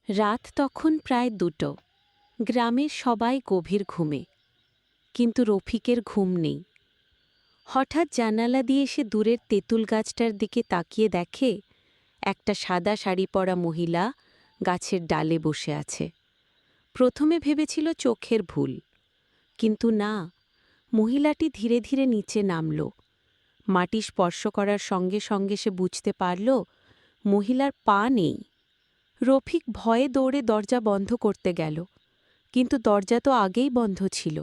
রাত তখন প্রায় 2টো। গ্রামের সবাই গভীর ঘুমে, কিন্তু রফিকের ঘুম নেই। হঠাৎ জানালা দিয়ে সে দূরের তেঁতুল গাছটার দিকে তাকিয়ে দেখে একটা সাদা শাড়ি পরা মহিলা গাছের ডালে বসে আছে। প্রথমে ভেবেছিল চোখের ভুল, কিন্তু না, মহিলাটি ধীরে ধীরে নিচে নামল। মাটি স্পর্শ করার সঙ্গে সঙ্গে সে বুঝতে পারল মহিলার পা নেই। রফিক ভয়ে দৌড়ে দরজা বন্ধ করতে গেল, কিন্তু দরজা তো আগেই বন্ধ ছিল।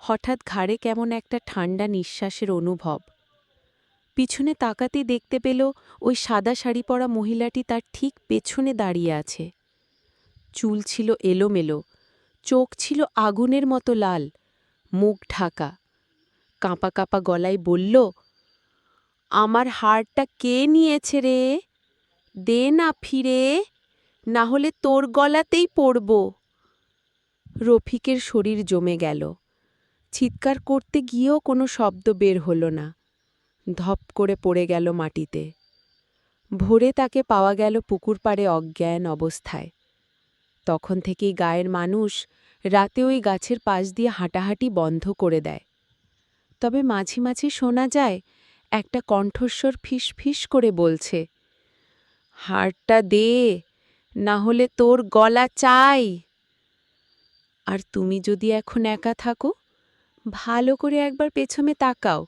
হঠাৎ ঘাড়ে কেমন একটা ঠান্ডা নিঃশ্বাসের অনুভব। পিছনে তাকাতেই দেখতে পেল ওই সাদা শাড়ি পরা মহিলাটি তার ঠিক পেছনে দাঁড়িয়ে আছে। চুল ছিল এলোমেলো, চোখ ছিল আগুনের মতো লাল, মুখ ঢাকা। কাঁপা কাঁপা গলায় বলল, আমার হারটা কে নিয়েছে রে? দে না ফিরে, না হলে তোর গলাতেই পড়ব। রফিকের শরীর জমে গেল। চিৎকার করতে গিয়েও কোনো শব্দ বের হল না। ধপ করে পড়ে গেল মাটিতে। ভোরে তাকে পাওয়া গেল পুকুর পাড়ে অজ্ঞান অবস্থায়। তখন থেকেই গায়ের মানুষ রাতে ওই গাছের পাশ দিয়ে হাঁটাহাঁটি বন্ধ করে দেয়। তবে মাঝে মাঝে শোনা যায় একটা কণ্ঠস্বর ফিস ফিস করে বলছে, হাড়টা দে, না হলে তোর গলা চাই। আর তুমি যদি এখন একা থাকো, ভালো করে একবার পেছনে তাকাও।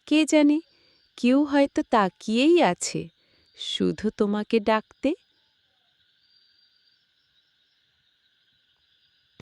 কে জানে, কেউ হয়তো তাকিয়েই আছে, শুধু তোমাকে ডাকতে।